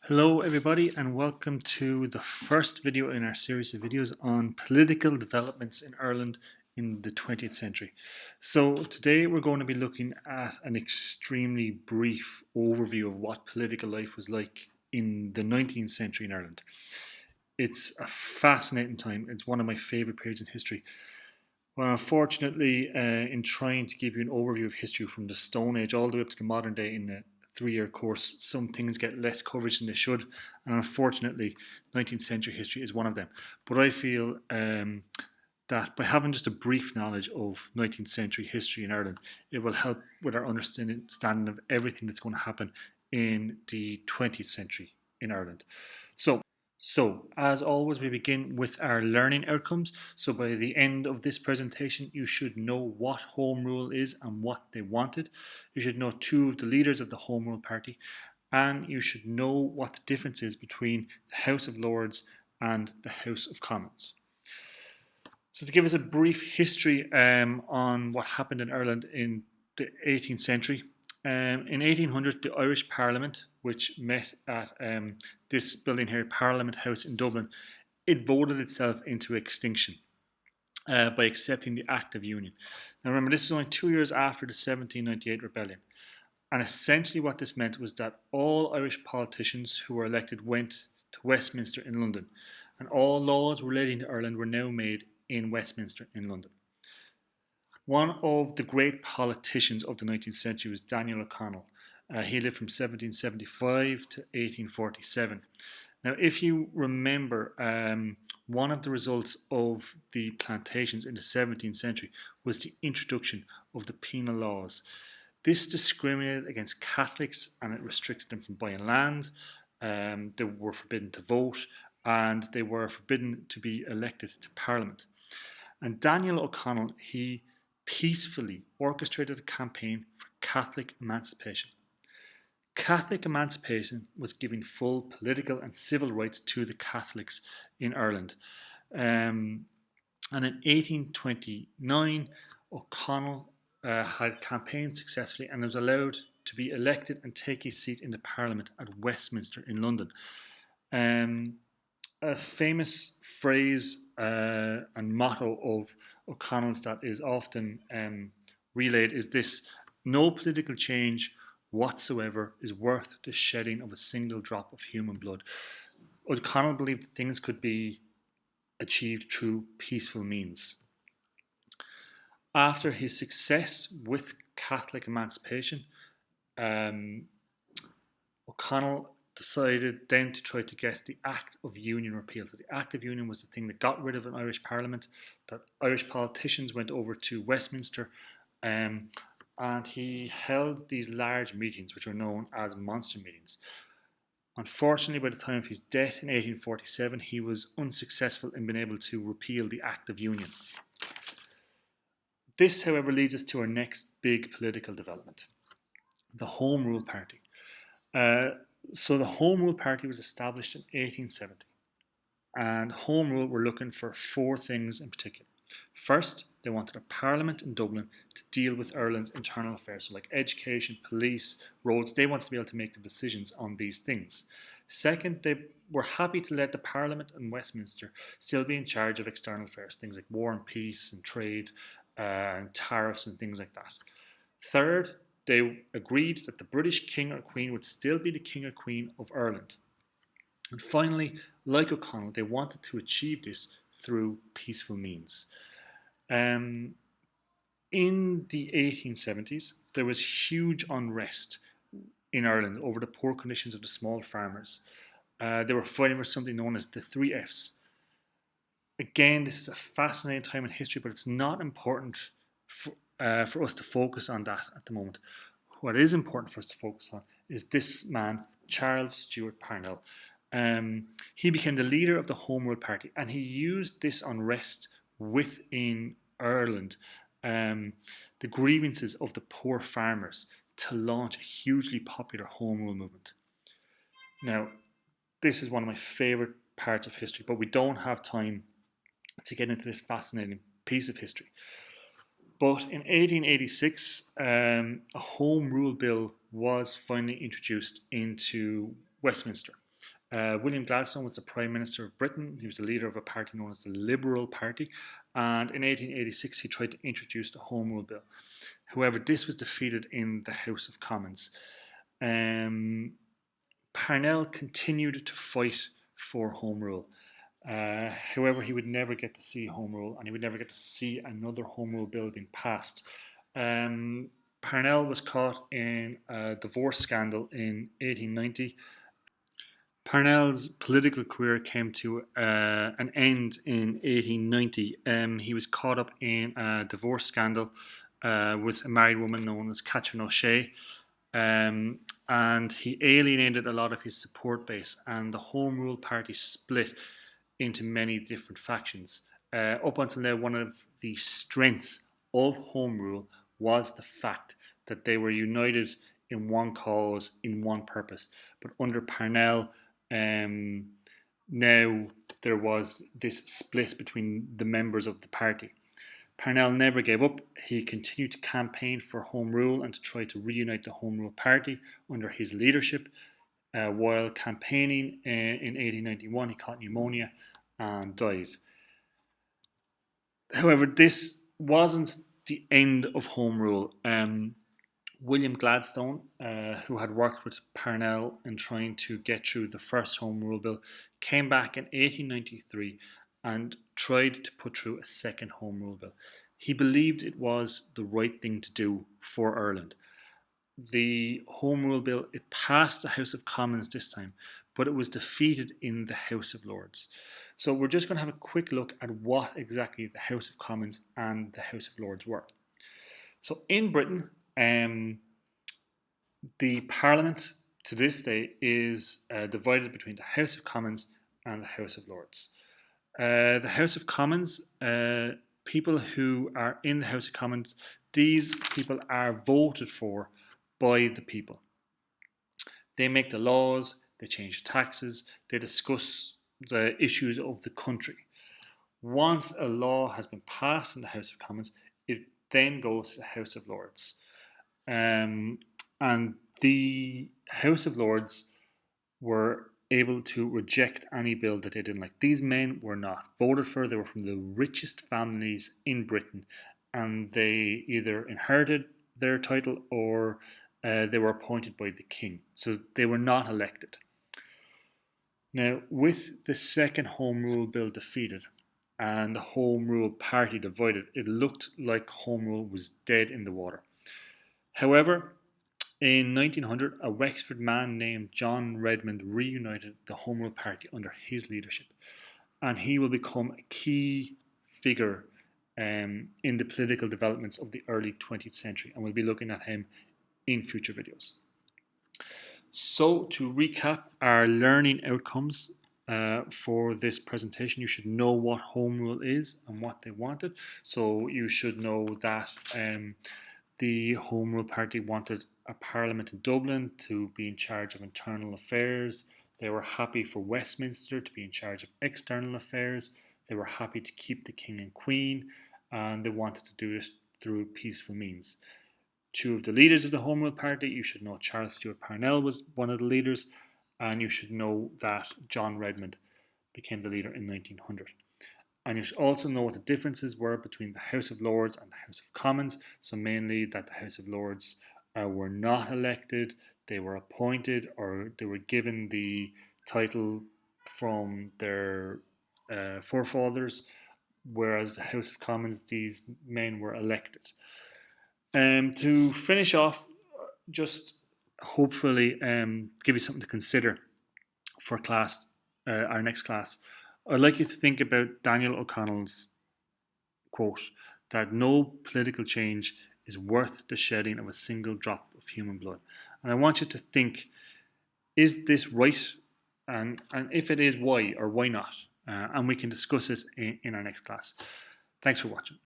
Hello everybody and welcome to the first video in our series of videos on political developments in Ireland in the 20th century. So today we're going to be looking at an extremely brief overview of what political life was like in the 19th century in Ireland. It's a fascinating time. It's one of my favourite periods in history. Well, unfortunately, in trying to give you an overview of history from the Stone Age all the way up to the modern day in a three-year course, some things get less coverage than they should, and unfortunately, 19th century history is one of them. But I feel that by having just a brief knowledge of 19th century history in Ireland, it will help with our understanding of everything that's going to happen in the 20th century in Ireland. So, as always, we begin with our learning outcomes. So, by the end of this presentation, you should know what Home Rule is and what they wanted. You should know two of the leaders of the Home Rule Party, and you should know what the difference is between the House of Lords and the House of Commons. So, to give us a brief history on what happened in Ireland in the 18th century, in 1800, the Irish Parliament, which met at this building here, Parliament House in Dublin, it voted itself into extinction by accepting the Act of Union. Now remember, this was only 2 years after the 1798 rebellion. And essentially what this meant was that all Irish politicians who were elected went to Westminster in London. And all laws relating to Ireland were now made in Westminster in London. One of the great politicians of the 19th century was Daniel O'Connell. He lived from 1775 to 1847. Now, if you remember, one of the results of the plantations in the 17th century was the introduction of the penal laws. This discriminated against Catholics and it restricted them from buying land. They were forbidden to vote and they were forbidden to be elected to Parliament. And Daniel O'Connell, he peacefully orchestrated a campaign for Catholic emancipation. Catholic emancipation was giving full political and civil rights to the Catholics in Ireland. And in 1829, O'Connell had campaigned successfully and was allowed to be elected and take his seat in the Parliament at Westminster in London. A famous phrase and motto of O'Connell's that is often relayed is this: no political change whatsoever is worth the shedding of a single drop of human blood. O'Connell believed that things could be achieved through peaceful means. After his success with Catholic emancipation, O'Connell decided then to try to get the Act of Union repealed. So the Act of Union was the thing that got rid of an Irish Parliament, that Irish politicians went over to Westminster, and he held these large meetings which were known as monster meetings. Unfortunately, by the time of his death in 1847, he was unsuccessful in being able to repeal the Act of Union. This, however, leads us to our next big political development, the Home Rule Party. So the Home Rule Party was established in 1870, and Home Rule were looking for four things in particular. First, they wanted a parliament in Dublin to deal with Ireland's internal affairs, so like education, police, roads. They wanted to be able to make the decisions on these things. Second, they were happy to let the Parliament in Westminster still be in charge of external affairs, things like war and peace and trade and tariffs and things like that. Third, they agreed that the British King or Queen would still be the King or Queen of Ireland. And finally, like O'Connell, they wanted to achieve this through peaceful means. In the 1870s, there was huge unrest in Ireland over the poor conditions of the small farmers. They were fighting for something known as the 3 Fs. Again, this is a fascinating time in history, but it's not important for us to focus on that at the moment. What is important for us to focus on is this man, Charles Stewart Parnell. He became the leader of the Home Rule Party, and he used this unrest within Ireland, the grievances of the poor farmers, to launch a hugely popular Home Rule movement. Now, this is one of my favourite parts of history, but we don't have time to get into this fascinating piece of history. But in 1886, a Home Rule Bill was finally introduced into Westminster. William Gladstone was the Prime Minister of Britain. He was the leader of a party known as the Liberal Party. And in 1886, he tried to introduce the Home Rule Bill. However, this was defeated in the House of Commons. Parnell continued to fight for Home Rule. However, he would never get to see Home Rule, and he would never get to see another Home Rule Bill being passed. Parnell was caught in a divorce scandal in 1890. Parnell's political career came to an end in 1890. He was caught up in a divorce scandal with a married woman known as Catherine O'Shea, and he alienated a lot of his support base, and the Home Rule Party split into many different factions. Up until now, one of the strengths of Home Rule was the fact that they were united in one cause, in one purpose. But under Parnell, now there was this split between the members of the party. Parnell never gave up. He continued to campaign for Home Rule and to try to reunite the Home Rule Party under his leadership. While campaigning in 1891, he caught pneumonia and died. However, this wasn't the end of Home Rule. William Gladstone, who had worked with Parnell in trying to get through the first Home Rule Bill, came back in 1893 and tried to put through a second Home Rule Bill. He believed it was the right thing to do for Ireland. The Home Rule Bill, it passed the House of Commons this time, but it was defeated in the House of Lords. So we're just going to have a quick look at what exactly the House of Commons and the House of Lords were. So in Britain, the Parliament to this day is divided between the House of Commons and the House of Lords. The House of Commons, people who are in the House of Commons, these people are voted for by the people. They make the laws, they change the taxes, they discuss the issues of the country. Once a law has been passed in the House of Commons, it then goes to the House of Lords. And the House of Lords were able to reject any bill that they didn't like. These men were not voted for. They were from the richest families in Britain, and they either inherited their title or they were appointed by the king. So they were not elected. Now, with the second Home Rule Bill defeated and the Home Rule Party divided, it looked like Home Rule was dead in the water. However, in 1900, a Wexford man named John Redmond reunited the Home Rule Party under his leadership, and he will become a key figure in the political developments of the early 20th century, and we'll be looking at him in future videos. So to recap our learning outcomes for this presentation, you should know what Home Rule is and what they wanted. So you should know that the Home Rule Party wanted a parliament in Dublin to be in charge of internal affairs. They were happy for Westminster to be in charge of external affairs. They were happy to keep the King and Queen, and they wanted to do this through peaceful means. Two of the leaders of the Home Rule Party, you should know Charles Stewart Parnell was one of the leaders, and you should know that John Redmond became the leader in 1900. And you should also know what the differences were between the House of Lords and the House of Commons. So mainly that the House of Lords were not elected, they were appointed, or they were given the title from their forefathers, whereas the House of Commons, these men were elected. To finish off, just hopefully give you something to consider for class, our next class. I'd like you to think about Daniel O'Connell's quote, that no political change is worth the shedding of a single drop of human blood. And I want you to think, is this right? And if it is, why or why not? And we can discuss it in our next class. Thanks for watching.